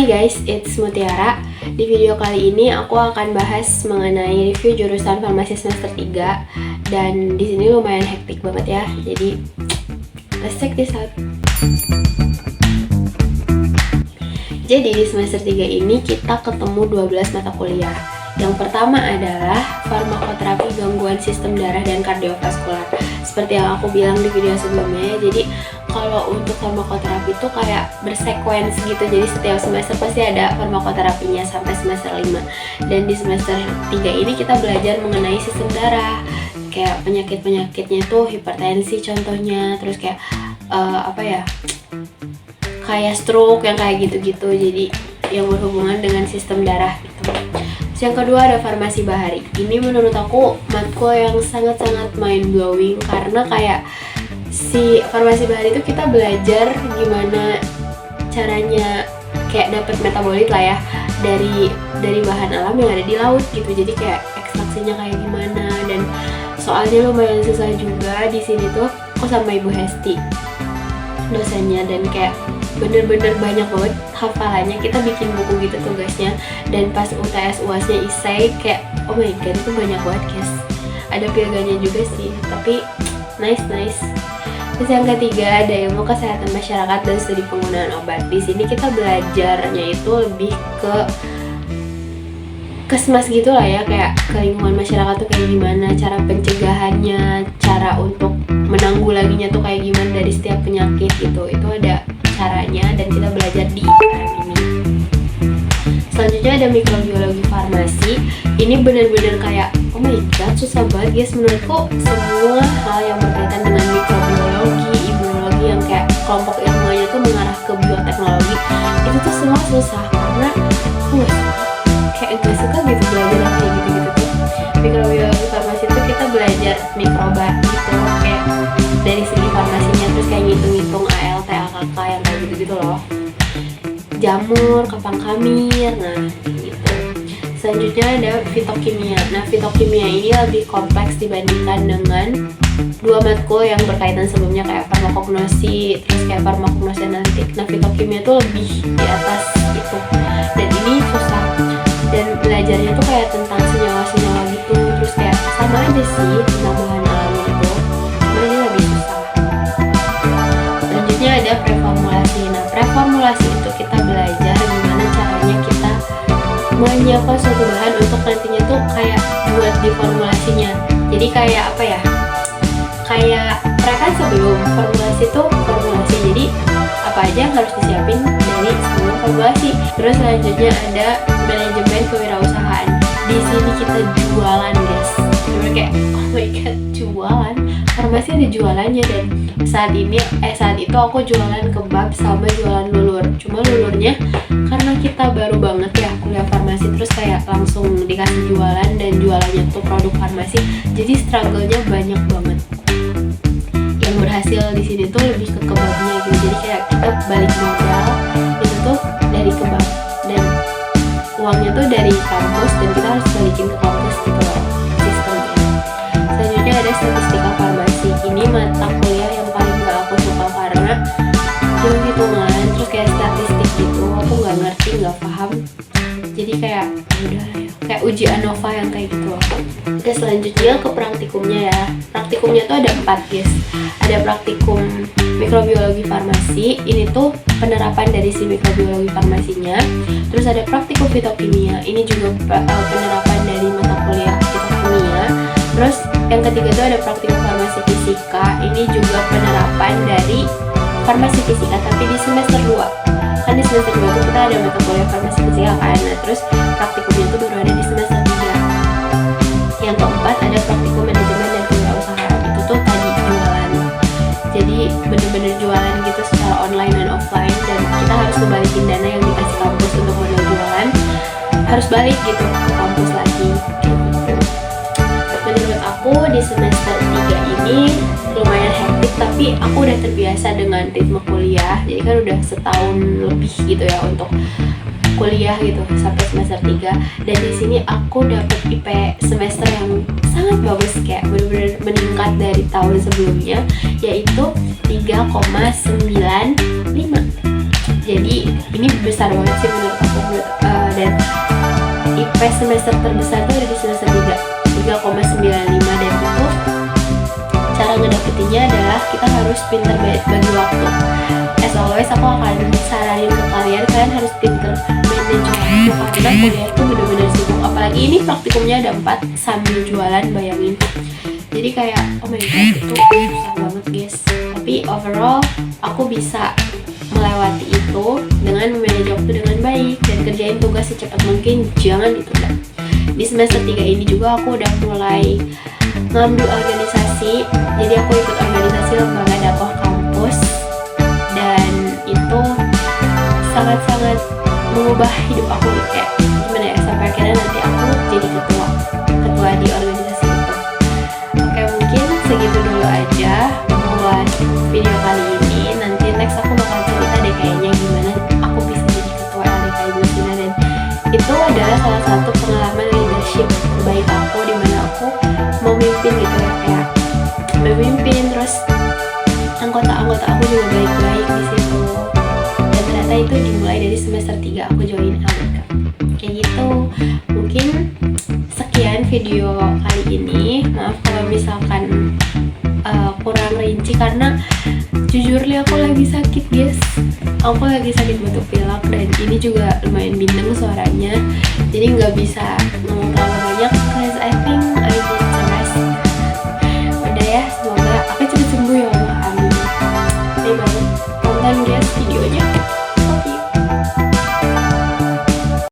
Hai guys, it's Mutiara. Di video kali ini aku akan bahas mengenai review jurusan farmasi semester 3. Dan di sini lumayan hektik banget ya. Jadi, let's check this out. Jadi di semester 3 ini kita ketemu 12 mata kuliah. Yang pertama adalah farmakoterapi gangguan sistem darah dan kardiovaskular. Seperti yang aku bilang di video sebelumnya, jadi kalau untuk farmakoterapi itu kayak bersekuens gitu. Jadi setiap semester pasti ada farmakoterapinya sampai semester 5. Dan di semester 3 ini kita belajar mengenai sistem darah. Kayak penyakit-penyakitnya itu hipertensi contohnya, terus kayak kayak stroke yang kayak gitu-gitu. Jadi yang berhubungan dengan sistem darah gitu. Yang kedua ada farmasi bahari. Ini menurut aku matkul yang sangat-sangat mind blowing karena kayak si farmasi bahari itu kita belajar gimana caranya kayak dapat metabolit lah ya dari bahan alam yang ada di laut gitu. Jadi kayak ekstraksinya kayak gimana, dan soalnya lumayan susah juga. Di sini tuh aku sama Ibu Hesti dosennya, dan kayak bener-bener banyak banget hafalannya. Kita bikin buku gitu tugasnya, dan pas UTS UASnya isai kayak oh my god itu banyak banget guys. Ada piaganya juga sih, tapi nice. Terus yang ketiga ada ilmu kesehatan masyarakat dan studi penggunaan obat. Di sini kita belajarnya itu lebih ke kesmas gitu lah ya, kayak ke lingkungan masyarakat tuh kayak gimana, cara pencegahannya, cara untuk menanggulanginya tuh kayak gimana dari setiap penyakit gitu. Itu ada caranya dan kita belajar di IKM ini. Selanjutnya ada mikrobiologi farmasi. Ini bener-bener kayak oh my god susah banget guys. Menurutku semua hal yang berkaitan dengan mikrobiologi, imunologi yang kayak kelompok ilmunya tuh mengarah ke bioteknologi, itu tuh semua susah karena kayak gak suka gitu belajar yang kayak gitu-gitu tuh. Mikrobiologi farmasi itu kita belajar mikroba gitu, kayak dari segi farmasinya, terus kayak ngitung-ngitung ALT, AKK yang kayak gitu-gitu loh. Jamur, kapang kamir, nah gitu. Selanjutnya ada fitokimia. Nah, fitokimia ini lebih kompleks dibandingkan dengan dua matkul yang berkaitan sebelumnya kayak farmakognosi, terus kayak farmakognosi analitik. Nah, fitokimia tuh lebih di atas itu. Dan ini susah. Dan belajarnya tuh kayak tentang senyawa-senyawa gitu, terus kayak sama aja sih tentang bahan alami gitu, cuma ini lebih susah. Selanjutnya ada preformulasi. Nah, preformulasi itu kita belajar gimana caranya kita menyiapkan suatu bahan untuk nantinya tuh kayak buat diformulasinya. Jadi kayak apa ya, kayak mereka sebelum formulasi tuh formulasi, jadi apa aja yang harus disiapin dari sebelum formulasi. Terus selanjutnya ada manajemen kewirausahaan. Di sini kita jualan guys. Bener kayak oh my god jualan. Farmasi ada jualannya, dan saat itu aku jualan kebab sama jualan lulur. Cuma lulurnya karena kita baru banget ya kuliah farmasi, terus kayak langsung dikasih jualan, dan jualannya tuh produk farmasi. Jadi struggle-nya banyak banget. Yang berhasil di sini tuh lebih ke kebabnya gitu. Jadi kayak kita balik modal itu tuh dari kebab, dan uangnya tuh dari kampus, dan kita harus balikin ke kampus gitu loh sistemnya. Selanjutnya ada statistika farmasi. Ini mata kuliah yang paling gak aku suka karena hitung-hitungan, terus kayak statistik gitu aku gak ngerti, gak paham. Jadi kayak udah ya, kayak uji ANOVA yang kayak gitu loh. Oke, selanjutnya ke praktikumnya ya. Praktikumnya tuh ada 4 guys. Ada praktikum mikrobiologi farmasi, ini tuh penerapan dari si mikrobiologi farmasinya. Terus ada praktikum fitokimia, ini juga penerapan dari mata kuliah fitokimia. Terus yang ketiga tuh ada praktikum farmasi fisika, ini juga penerapan dari farmasi fisika tapi di semester 2. Kan di semester 2 tuh kita ada mata kuliah farmasi fisika kan. Nah, terus praktikumnya tuh baru ada di semester 3. Yang keempat ada praktikum manajemen dan kewirausahaan. Itu tuh tadi jualan. Jadi bener-bener jualan gitu secara online dan offline, dan kita harus ngebalikin dana yang dikasih kampus untuk modal jualan, harus balik gitu ke kampus lagi gitu. Menurut aku di semester 3 ini lumayan hektik, tapi aku udah terbiasa dengan ritme kuliah. Jadi kan udah setahun lebih gitu ya untuk kuliah gitu sampai semester 3. Dan di sini aku dapet IP semester yang sangat bagus, kayak bener-bener meningkat dari tahun sebelumnya, yaitu 3,95. Jadi ini besar banget sih menurut aku, dan IP semester terbesar tuh ada di semester 3,95, dan itu cara ngedapetinnya adalah kita harus pinter bagi waktu. As always aku akan saranin ke kalian harus pinter manage waktu, karena kuliah itu bener-bener sibuk, apalagi ini praktikumnya ada 4 sambil jualan, bayangin. Jadi kayak oh my god, itu susah banget guys. Tapi overall aku bisa melewati itu dengan memanage waktu dengan baik dan kerjain tugas secepat mungkin, jangan ditunda. Di semester 3 ini juga aku udah mulai ngambil organisasi, jadi aku ikut organisasi lembaga dakwah kampus, dan itu sangat-sangat mengubah hidup aku, kayak gimana ya, sampai akhirnya nanti aku jadi ketua di organisasi itu. Oke, mungkin segitu dulu aja buat video kali ini. Nanti next aku bakal cerita deh kayaknya gimana aku bisa jadi ketua LDKI Bluesina, dan itu adalah salah satu pengalaman leadership terbaik aku, dimana aku memimpin gitu ya, kayak memimpin, terus anggota-anggota aku juga baik-baik di situ, dan ternyata itu dimulai dari semester 3 aku join LDK kayak gitu. Mungkin sekian video kali ini, maaf kalau misalkan kurang rinci karena jujur li aku lagi sakit guys, aku lagi sakit batuk pilek, dan ini juga lumayan bindeng suaranya, jadi nggak bisa ngomong terlalu banyak.